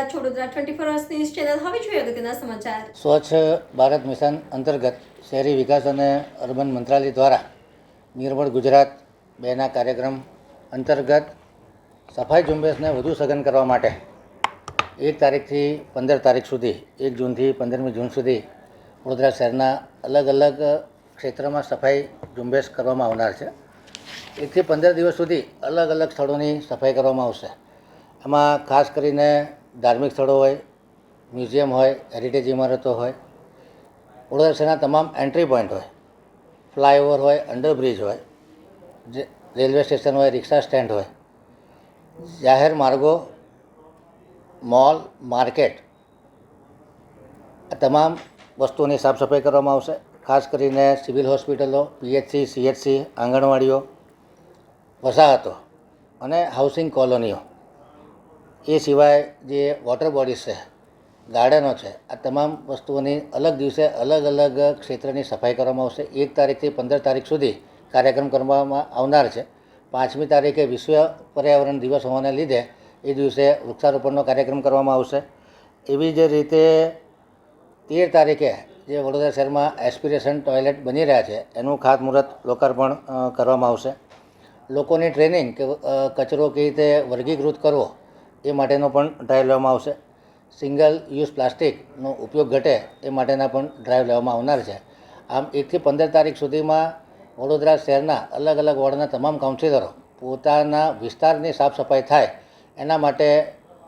રહ્યા છો Vadodara 24 news channel. હવે જોઈએ અગત્યના સમાચાર. સ્વચ્છ ભારત મિશન અંતર્ગત શહેરી વિકાસ અને અર્બન મંત્રાલય દ્વારા નિર્મળ ગુજરાત 2ના કાર્યક્રમ અંતર્ગત સફાઈ ઝુંબેશને વધુ સઘન કરવા માટે 1 તારીખથી 15 તારીખ સુધી 1 જૂનથી 15મી જૂન સુધી વડોદરા શહેરના અલગ અલગ ક્ષેત્રમાં સફાઈ ઝુંબેશ કરવામાં આવનાર છે. 1 થી 15 દિવસ સુધી અલગ અલગ સ્થળોની સફાઈ કરવામાં આવશે. એમાં ખાસ કરીને ધાર્મિક સ્થળો હોય, મ્યુઝિયમ હોય, હેરિટેજ ઇમારતો હોય, વડોદરા શહેરના તમામ એન્ટ્રી પોઈન્ટ હોય, ફ્લાયઓવર હોય, અંડરબ્રિજ હોય, રેલવે સ્ટેશન હોય, રિક્ષા સ્ટેન્ડ હોય, જાહેર માર્ગો, મોલ, માર્કેટ, આ તમામ વસ્તુઓની સાફ સફાઈ કરવામાં આવશે. ખાસ કરીને સિવિલ હોસ્પિટલો, પીએચસી, સીએચસી, આંગણવાડીઓ, વસાહતો અને હાઉસિંગ કોલોનીઓ, એ સિવાય જે વોટર બોડીઝ છે, ગાર્ડનો છે, આ તમામ વસ્તુઓની અલગ દિવસે અલગ અલગ ક્ષેત્રની સફાઈ કરવામાં આવશે. 1 તારીખથી 15 તારીખ સુધી કાર્યક્રમ કરવામાં આવનાર છે. 5મી તારીખે વિશ્વ પર્યાવરણ દિવસ હોવાને લીધે એ દિવસે વૃક્ષારોપણનો કાર્યક્રમ કરવામાં આવશે. એવી જ રીતે 13 તારીખે જે વડોદરા શહેરમાં એસ્પિરેશન ટોયલેટ બની રહ્યા છે એનું ખાતમુહૂર્ત લોકાર્પણ કરવામાં આવશે. લોકોની ટ્રેનિંગ કે કચરો કેવી રીતે વર્ગીકૃત કરવો એ માટેનો પણ ડ્રાઈવ લેવામાં આવશે. સિંગલ યુઝ પ્લાસ્ટિકનો ઉપયોગ ઘટે એ માટેના પણ ડ્રાઈવ લેવામાં આવનાર છે. આમ 1 થી 15 તારીખ સુધીમાં વડોદરા શહેરના અલગ અલગ વોર્ડના તમામ કાઉન્સિલરો પોતાના વિસ્તારની સાફ સફાઈ થાય એના માટે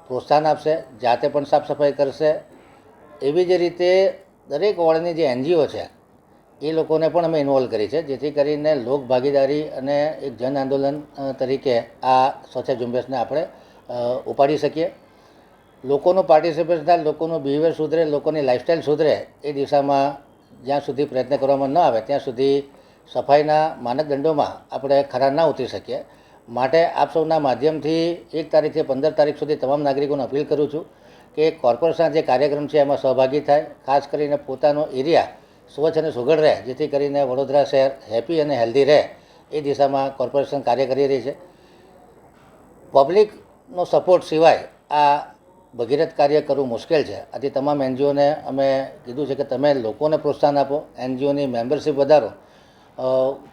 પ્રોત્સાહન આપશે, જાતે પણ સાફ સફાઈ કરશે. એવી જ રીતે દરેક વોર્ડની જે એનજીઓ છે એ લોકોને પણ અમે ઇન્વોલ્વ કરી છે, જેથી કરીને લોક ભાગીદારી અને એક જન આંદોલન તરીકે આ સ્વચ્છ ઝુંબેશને આપણે ઉપાડી શકીએ. લોકોનું પાર્ટિસિપેશન થાય, લોકોનું બિહેવિયર સુધરે, લોકોની લાઇફસ્ટાઈલ સુધરે એ દિશામાં જ્યાં સુધી પ્રયત્ન કરવામાં ન આવે ત્યાં સુધી સફાઈના માનદંડોમાં આપણે ખરા ના ઉતરી શકીએ. માટે આપ સૌના માધ્યમથી 1 તારીખથી 15 તારીખ સુધી તમામ નાગરિકોને અપીલ કરું છું કે કોર્પોરેશનના જે કાર્યક્રમ છે એમાં સહભાગી થાય. ખાસ કરીને પોતાનો એરિયા સ્વચ્છ અને સુઘડ રહે, જેથી કરીને વડોદરા શહેર હેપી અને હેલ્ધી રહે એ દિશામાં કોર્પોરેશન કાર્ય કરી રહી છે. પબ્લિકનો સપોર્ટ સિવાય આ ભગીરથ કાર્ય કરવું મુશ્કેલ છે. આથી તમામ એનજીઓને અમે કીધું છે કે તમે લોકોને પ્રોત્સાહન આપો, એનજીઓની મેમ્બરશીપ વધારો.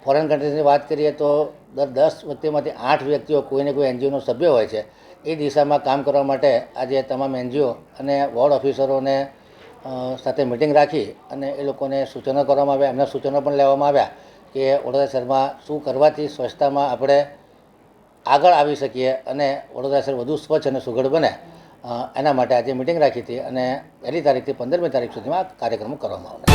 ફોરેન કન્ટ્રીઝની વાત કરીએ તો દર 10 વ્યક્તિમાંથી 8 વ્યક્તિઓ કોઈને કોઈ એનજીઓનો સભ્ય હોય છે. એ દિશામાં કામ કરવા માટે આજે તમામ એનજીઓ અને વોર્ડ ઓફિસરોને સાથે મિટિંગ રાખી અને એ લોકોને સૂચનો કરવામાં આવ્યા. એમના સૂચનો પણ લેવામાં આવ્યા કે વડોદરા શહેરમાં શું કરવાથી સ્વચ્છતામાં આપણે આગળ આવી શકીએ અને વડોદરા શહેર વધુ સ્વચ્છ અને સુઘડ બને. એના માટે આજે મિટિંગ રાખી હતી અને 1લી તારીખથી 15મી તારીખ સુધીમાં કાર્યક્રમો કરવામાં આવ્યા.